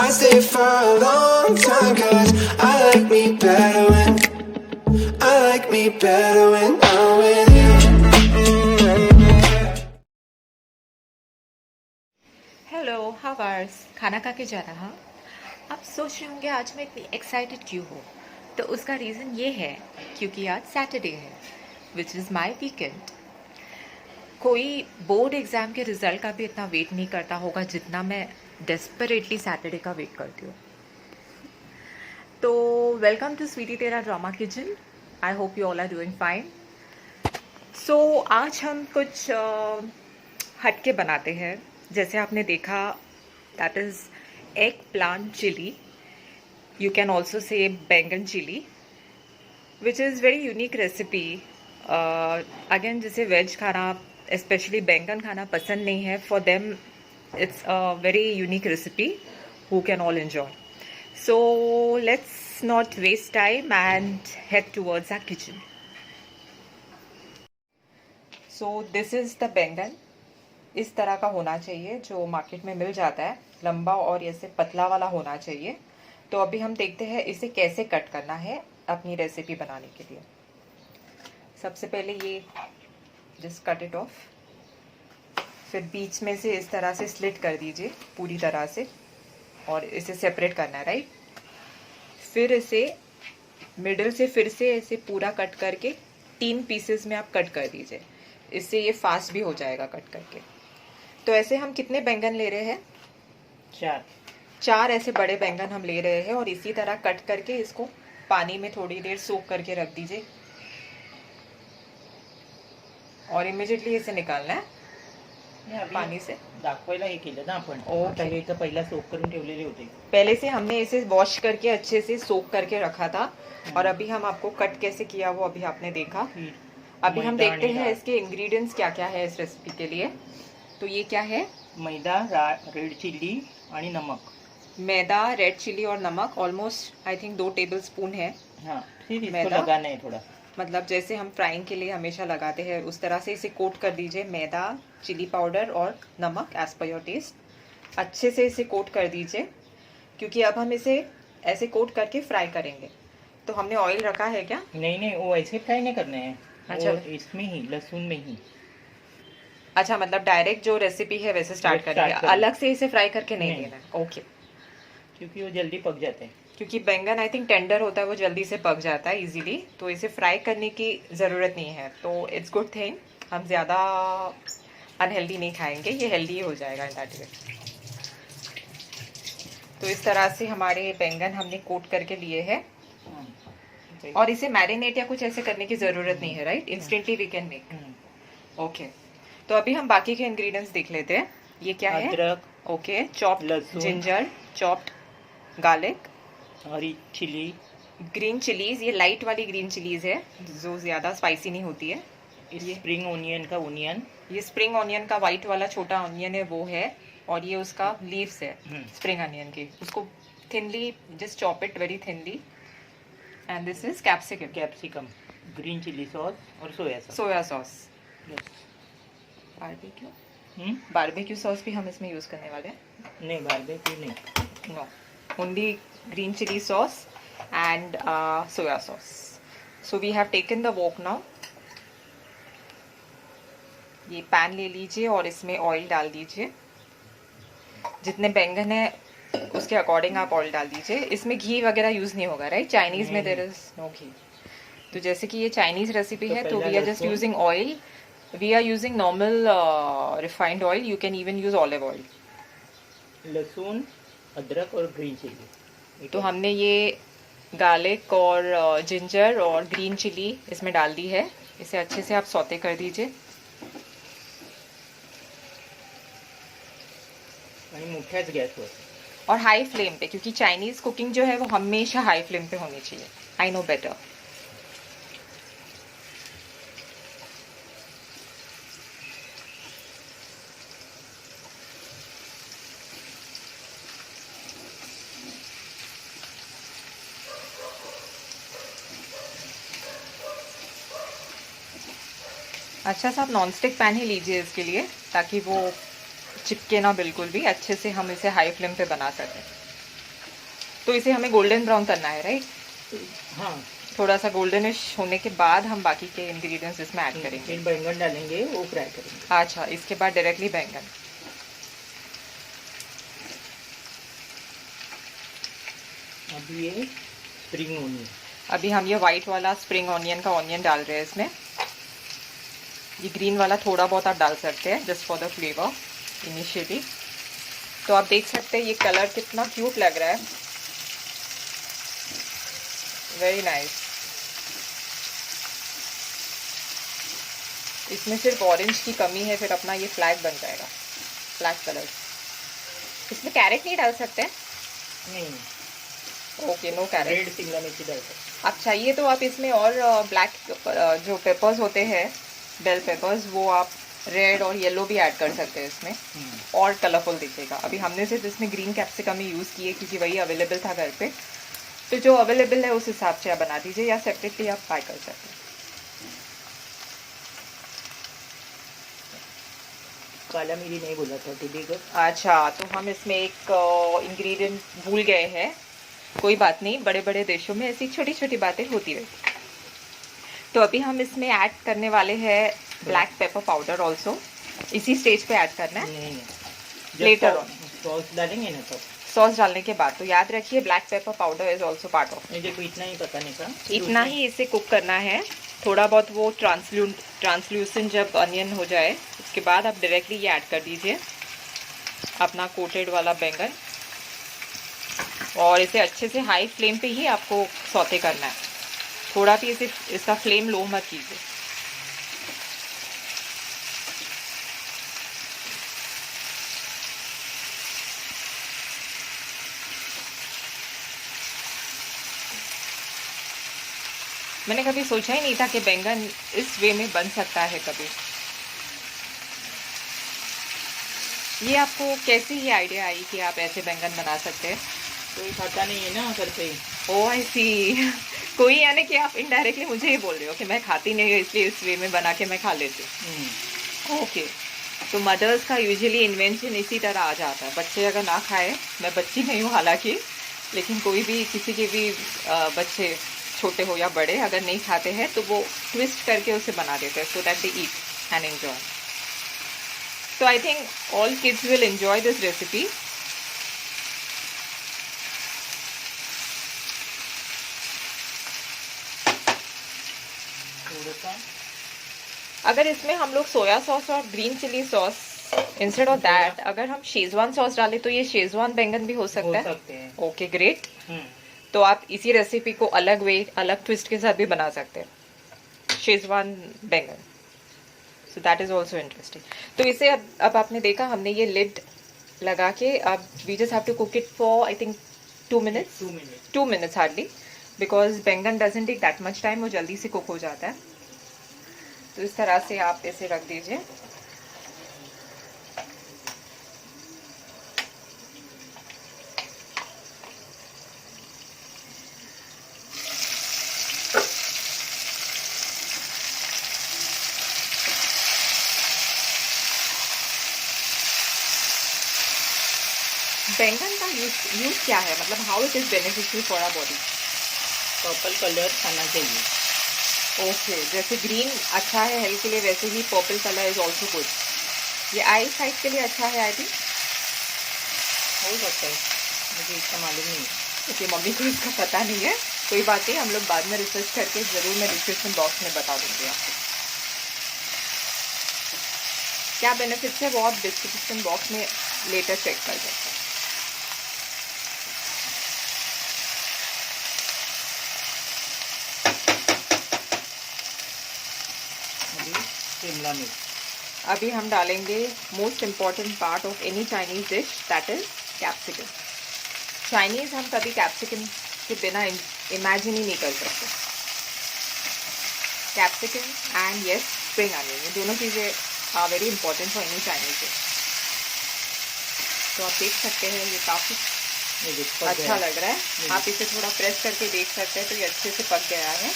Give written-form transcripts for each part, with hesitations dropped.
I stay for a long time, 'cause I like me better when I'm with you. Hello hours, खाना खा के जा रहा। आप सोच रहे होंगे आज मैं इतनी एक्साइटेड क्यों हूँ। तो उसका रीज़न ये है क्योंकि आज सैटरडे है, विच इज़ माई वीकेंड। कोई बोर्ड एग्ज़ाम के रिज़ल्ट का भी इतना वेट नहीं करता होगा जितना मैं डेस्परेटली सैटरडे का वेट करती हूँ। तो वेलकम टू स्वीटी तेरा drama kitchen. I hope you all are doing fine. So आज हम कुछ हटके बनाते हैं। जैसे आपने देखा, that is eggplant chilli, you can also say baingan chilli, which is very unique recipe. Again, जैसे वेज खाना, स्पेशली बैंगन खाना पसंद नहीं है, for them it's a very unique recipe who can all enjoy. So let's not waste time and head towards our kitchen. So this is the बैंगन। इस तरह का होना चाहिए, जो मार्केट में मिल जाता है, लंबा और ऐसे पतला वाला होना चाहिए। तो अभी हम देखते हैं इसे कैसे कट करना है अपनी रेसिपी बनाने के लिए। सबसे पहले ये जस्ट कट इट ऑफ, फिर बीच में से इस तरह से स्लिट कर दीजिए पूरी तरह से, और इसे सेपरेट करना है, राइट। फिर इसे मिडिल से फिर से ऐसे पूरा कट करके 3 पीसेस में आप कट कर दीजिए। इससे ये फास्ट भी हो जाएगा कट करके। तो ऐसे हम कितने बैंगन ले रहे हैं? 4 ऐसे बड़े बैंगन हम ले रहे हैं, और इसी तरह कट करके इसको पानी में थोड़ी देर सोक करके रख दीजिए, और इमिजिएटली इसे निकालना है पानी से। दाखवायला हे केलं ना आपण। ओके। आता हे तर पहिला सोक करून ठेवलेले होते। पहले से हमने इसे वॉश करके अच्छे से सोक करके रखा था, और अभी हम आपको कट कैसे किया वो अभी आपने देखा। अभी हम देखते हैं इसके इंग्रेडिएंट्स क्या क्या है इस रेसिपी के लिए। तो ये क्या है? मैदा, रेड चिल्ली आणि नमक। मैदा, रेड चिली और नमक almost I think 2 table spoon है। हाँ, फिर इसको मैदा लगाना है थोड़ा। मतलब जैसे हम फ्राइंग के लिए हमेशा लगाते हैं उस तरह से इसे कोट कर दीजिए। मैदा, चिली पाउडर और नमक एज पर योर टेस्ट। अच्छे से इसे कोट कर दीजिए, क्योंकि अब हम इसे ऐसे कोट करके फ्राई करेंगे। तो हमने ऑयल रखा है क्या? नहीं, वो ऐसे फ्राई नहीं करना है। अच्छा। वो इसमें ही, लहसुन में ही। अच्छा, मतलब डायरेक्ट जो रेसिपी है वैसे स्टार्ट करेंगे, अलग से इसे फ्राई करके नहीं देना है। ओके। क्योंकि वो जल्दी पक जाते हैं। क्योंकि बैंगन आई थिंक टेंडर होता है, वो जल्दी से पक जाता है इजीली, तो इसे फ्राई करने की ज़रूरत नहीं है। तो इट्स गुड थिंग, हम ज़्यादा अनहेल्दी नहीं खाएंगे, ये हेल्दी हो जाएगा इन दैट वे। तो इस तरह से हमारे बैंगन हमने कोट करके लिए हैं, और इसे मैरिनेट या कुछ ऐसे करने की ज़रूरत नहीं है, right. Instantly we can make. Okay. तो अभी हम बाकी के इंग्रेडिएंट्स देख लेते हैं। ये क्या है? अदरक, ओके। चॉप्ड लहसुन, जिंजर, चॉप्ड गार्लिक, हरी चिली, ग्रीन चिलीज। ये लाइट वाली ग्रीन चिलीज है जो ज़्यादा स्पाइसी नहीं होती है। ये स्प्रिंग ओनियन का ओनियन। ये स्प्रिंग ऑनियन का वाइट वाला छोटा ऑनियन है, वो है। और ये उसका लीव्स है स्प्रिंग ऑनियन की, उसको thinly just chop it very thinly. And this is capsicum, green chilli sauce और soya sauce. Yes. Barbecue sauce भी हम इसमें यूज़ करने वाले हैं। नहीं, बारबेक्यू नहीं। No, only green chili sauce and soya sauce. So we have taken the wok now. ये पैन ले लीजिए और इसमें ऑयल डाल दीजिए। जितने बैंगन है उसके अकॉर्डिंग आप ऑयल डाल दीजिए। इसमें घी वगैरह यूज़ नहीं होगा, राइट। चाइनीज़ में देयर इज नो घी। तो जैसे कि ये चाइनीज़ रेसिपी है, तो we are just using oil. We are using normal refined oil. You can even use olive oil. लहसुन, अदरक और ग्रीन चिली। तो हमने ये गार्लिक और जिंजर और ग्रीन चिली इसमें डाल दी है। इसे अच्छे से आप सौते कर दीजिए। आणि मोठ्याच गॅसवर और हाई फ्लेम पे, क्योंकि चाइनीज़ कुकिंग जो है वो हमेशा हाई फ्लेम पे होनी चाहिए। I know better. अच्छा सा आप नॉन स्टिक पैन ही लीजिए इसके लिए, ताकि वो चिपके ना बिल्कुल भी। अच्छे से हम इसे हाई फ्लेम पे बना सकें। तो इसे हमें गोल्डन ब्राउन करना है, राइट? हाँ, थोड़ा सा गोल्डनिश होने के बाद हम बाकी के इंग्रेडिएंट्स इसमें ऐड करेंगे। फिर बैंगन डालेंगे, वो फ्राई करेंगे। अच्छा, इसके बाद डायरेक्टली बैंगन। अभी ये स्प्रिंग ओनियन, अभी हम ये वाइट वाला स्प्रिंग ऑनियन का ऑनियन डाल रहे हैं इसमें। ये ग्रीन वाला थोड़ा बहुत आप डाल सकते हैं just for the flavour initially. तो आप देख सकते हैं ये कलर कितना क्यूट लग रहा है, वेरी नाइस। इसमें सिर्फ ऑरेंज की कमी है, फिर अपना ये फ्लैग बन जाएगा, फ्लैग कलर। इसमें कैरेट नहीं डाल सकते? नहीं, ओके, नो कैरेट। रेड शिमला मिर्ची डाल सकते। आप चाहिए तो आप इसमें और ब्लैक जो पेपर्स होते हैं, बेल पेपर्स, वो आप रेड और येलो भी ऐड कर सकते हैं इसमें, और कलरफुल दिखेगा। अभी हमने सिर्फ इसमें ग्रीन कैप्सिकम ही यूज़ किए क्योंकि वही अवेलेबल था घर पे। तो जो अवेलेबल है उस हिसाब से आप बना दीजिए, या सेपरेटली आप फ्राई कर सकते हैं। काला मिरी नहीं बोला था टीडी। अच्छा, तो हम इसमें एक इंग्रेडिएंट भूल गए हैं। कोई बात नहीं, बड़े बड़े देशों में ऐसी छोटी छोटी बातें होती रहती। तो अभी हम इसमें ऐड करने वाले हैं ब्लैक पेपर पाउडर ऑल्सो। इसी स्टेज पे ऐड करना है? नहीं, लेटर ऑन सॉस डालेंगे ना तब। सॉस डालने के बाद। तो याद रखिए black pepper powder is also part of. नहीं, देखो इतना ही पकाने का, इतना ही इसे कुक करना है। थोड़ा बहुत वो ट्रांसल्यूसेंट जब अनियन हो जाए उसके बाद आप डायरेक्टली ये ऐड कर दीजिए अपना कोटेड वाला बैंगन, और इसे अच्छे से हाई फ्लेम पे ही आपको सौते करना है। थोड़ा भी इसे इसका फ्लेम लो मत कीजिए। मैंने कभी सोचा ही नहीं था कि बैंगन इस वे में बन सकता है कभी। ये आपको कैसे ये आइडिया आई कि आप ऐसे बैंगन बना सकते हैं? कोई खाता नहीं है ना घर पे। ओह आई सी। कोई, यानी कि आप इनडायरेक्टली मुझे ही बोल रहे हो कि मैं खाती नहीं हूँ इसलिए इस वे में बना के मैं खा लेती हूँ। ओके, तो मदर्स का यूजुअली इन्वेंशन इसी तरह आ जाता है। बच्चे अगर ना खाए, मैं बच्ची नहीं हूँ हालांकि, लेकिन कोई भी किसी के भी बच्चे छोटे हो या बड़े अगर नहीं खाते हैं तो वो ट्विस्ट करके उसे बना देते हैं so that they eat and enjoy. So I think all kids will enjoy this recipe. अगर इसमें हम लोग सोया सॉस और green chilli sauce instead of that अगर हम शेजवान सॉस डालें तो ये शेजवान बैंगन भी हो सकता है। Okay, great. तो आप इसी रेसिपी को अलग वे, अलग ट्विस्ट के साथ भी बना सकते हैं, शेजवान बैंगन। So that is also interesting. तो इसे अब आपने देखा, हमने ये लिड लगा के अब we just have to cook it for I think 2 minutes, 2 minutes hardly, because baingan doesn't take that much time, वो जल्दी से कुक हो जाता है। तो इस तरह से आप इसे रख दीजिए। बैंगन का यूज क्या है, मतलब how it is beneficial for our body? Purple colour खाना चाहिए। ओके, जैसे ग्रीन अच्छा है हेल्थ के लिए, वैसे ही purple colour is also good. ये आई साइट के लिए अच्छा है आई थिंक, हो सकता है, मुझे इसका मालूम नहीं है। क्योंकि मम्मी को इसका पता नहीं है। कोई बात नहीं, हम लोग बाद में रिसर्च करके ज़रूर मैं डिस्क्रिप्शन बॉक्स में बता दूँगी आपको क्या बेनिफिट्स है, वो आप डिस्क्रिप्शन बॉक्स में लेटर चेक कर सकते हैं। शिमला मिर्च। अभी हम डालेंगे most important part of any Chinese dish, that is capsicum. Chinese हम कभी कैप्सिकम के बिना इमेजिन ही नहीं कर सकते। Capsicum and yes spring onion, ये दोनों चीज़ें are very important for any Chinese dish. तो आप देख सकते हैं ये काफ़ी अच्छा लग रहा है। आप इसे थोड़ा प्रेस करके देख सकते हैं तो ये अच्छे से पक गया है।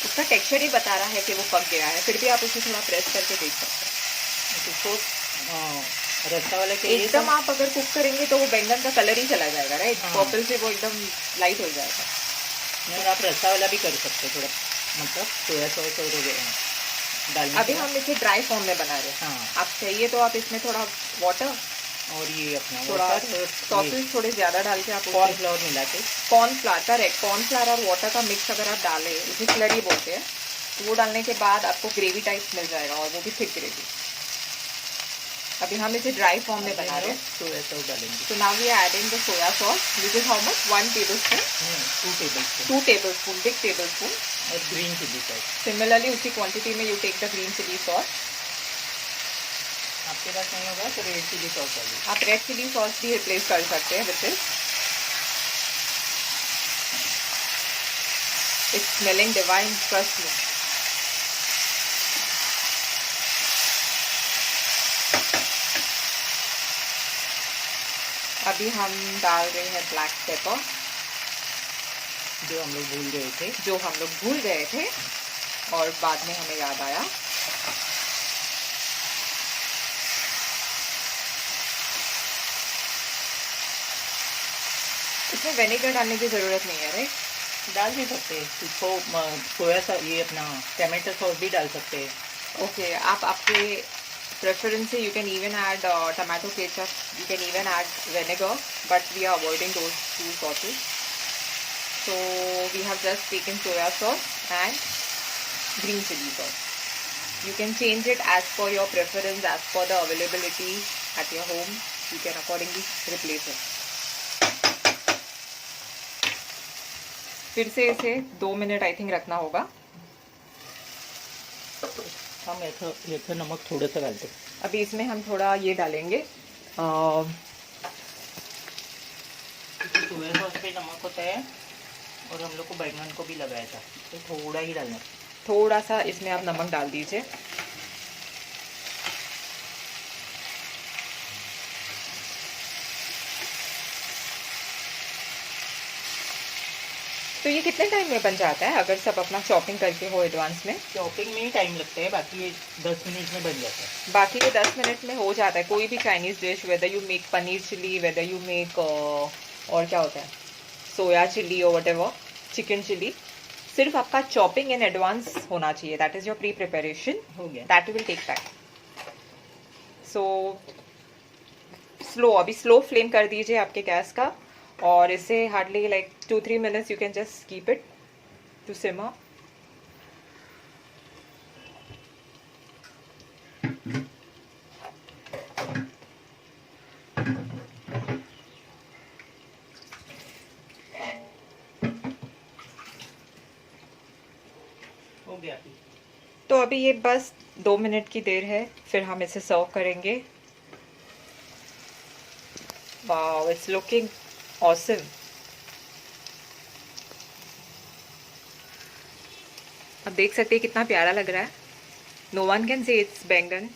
उसका टेक्सचर ही बता रहा है कि वो पक गया है, फिर भी आप उसे थोड़ा प्रेस करके देख सकते हैं। इसको रस्सा वाला चाहिए एकदम तो आप अगर कुक करेंगे तो वो बैंगन का कलर ही चला जाएगा, राइट? हाँ। पर्पल से वो एकदम लाइट हो जाएगा। नहीं, आप रस्सा वाला भी कर सकते हैं थोड़ा, मतलब सोया सॉस और डालने अभी के बाद। हम इसे ड्राई फॉर्म में बना रहे हैं। हाँ। आप चाहिए तो आप इसमें थोड़ा वाटर, और ये अपना थोड़ा वाटर और सॉसेस थोड़े ज़्यादा डाल के आप कॉर्नफ्लावर मिला के, कॉर्नफ्लावर, करेक्ट, कॉर्नफ्लावर और वाटर का मिक्स अगर आप डालें, उसे स्लरी बोलते हैं, तो वो डालने के बाद आपको ग्रेवी टाइप मिल जाएगा, और वो भी थिक ग्रेवी। अभी हम इसे ड्राई फॉर्म में बना रहे हैं। सोया सॉस डालेंगे। So now we are adding the soya sauce, which is how much? 1 tablespoon, 2 tablespoon 2 tablespoon, big tablespoon. और ग्रीन चिली सॉस। Similarly, उसी क्वांटिटी में you take the green chili sauce. आपके पास नहीं होगा तो रेड चिली सॉस डालिए। आप red chilli sauce भी रिप्लेस कर सकते हैं with this. It's smelling divine, trust me. अभी हम डाल रहे हैं ब्लैक पेपर, जो हम लोग भूल गए थे। और बाद में हमें याद आया। इसमें विनेगर डालने की ज़रूरत नहीं है, राइट? डाल भी सकते हैं इसको, सोया सॉस, ये अपना टमाटो सॉस भी डाल सकते हैं। ओके, आप आपके प्रेफरेंस से you can even add tomato ketchup, you can even add vinegar, but we are avoiding those two sauces. So we have just taken soya sauce and green chili sauce. You can change it as per your preference, as per the availability at your home. You can accordingly replace it. फिर से इसे 2 minute I think रखना होगा। हम ऐसा नमक थोड़ा सा डालते हैं। अभी इसमें हम थोड़ा ये डालेंगे, सोया सॉस पे नमक होता है, और हम लोग को बैंगन को भी लगाया था, तो थोड़ा ही डालना। थोड़ा सा इसमें आप नमक डाल दीजिए। तो ये कितने टाइम में बन जाता है अगर सब अपना चॉपिंग करके हो एडवांस में? चॉपिंग में ही टाइम लगता है, बाकी ये 10 मिनट में बन जाता है। बाकी ये 10 मिनट में हो जाता है। कोई भी Chinese dish, whether you make paneer chilli, whether you make और क्या होता है, सोया चिली और व्हाटएवर, चिकन चिली, सिर्फ आपका चॉपिंग इन एडवांस होना चाहिए। That is your pre preparation, हो गया। That will take time. So slow, अभी स्लो फ्लेम कर दीजिए आपके गैस का, और इसे hardly like 2-3 minutes you can just keep it to simmer. हो गया। तो अभी ये बस 2 मिनट की देर है, फिर हम इसे सर्व करेंगे। Wow, it's looking awesome. आप देख सकते हैं कितना प्यारा लग रहा है। No one can say it's baingan.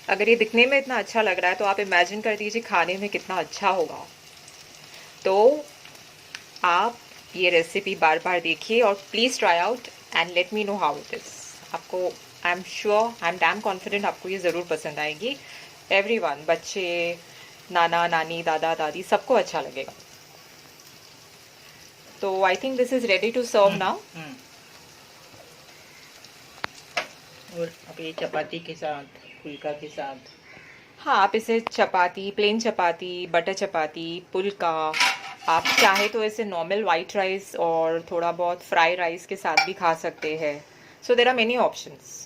अगर ये दिखने में इतना अच्छा लग रहा है तो आप इमेजिन कर दीजिए खाने में कितना अच्छा होगा। तो आप ये रेसिपी बार बार देखिए और please try out and let me know how it is. आपको, I am sure, I am damn confident आपको ये ज़रूर पसंद आएगी। एवरीवन, बच्चे, नाना नानी, दादा दादी, सबको अच्छा लगेगा। तो I think this is ready to serve now. और अब ये चपाती के साथ, फुल्का के साथ। हाँ, आप इसे चपाती, प्लेन चपाती, बटर चपाती, पुल्का, आप चाहे तो इसे नॉर्मल वाइट राइस और थोड़ा बहुत फ्राई राइस के साथ भी खा सकते हैं। So there are many options.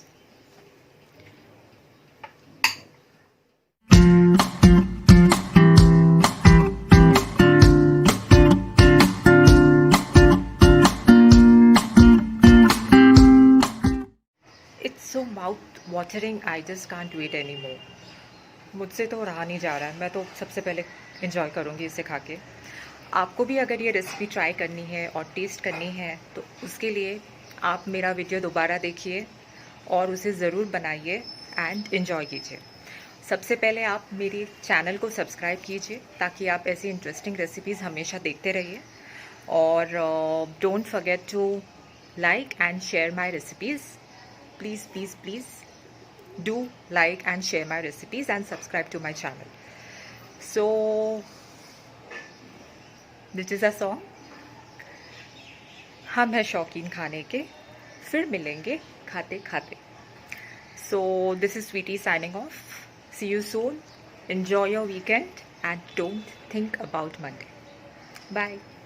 It's so mouth watering, I just can't wait any more. मुझसे तो रहा नहीं जा रहा है, मैं तो सबसे पहले एंजॉय करूँगी इसे खा के। आपको भी अगर ये रेसिपी ट्राई करनी है और टेस्ट करनी है तो उसके लिए आप मेरा वीडियो दोबारा देखिए और उसे ज़रूर बनाइए एंड एंजॉय कीजिए। सबसे पहले आप मेरे चैनल को सब्सक्राइब कीजिए ताकि आप ऐसी इंटरेस्टिंग रेसिपीज़ हमेशा देखते रहिए। और don't forget to like and share my recipes, please please please. Do like and share my recipes and subscribe to my channel. So this is a song. हम हैं शौकीन खाने के, फिर मिलेंगे खाते खाते. So this is Sweetie signing off. See you soon. Enjoy your weekend and don't think about Monday. Bye.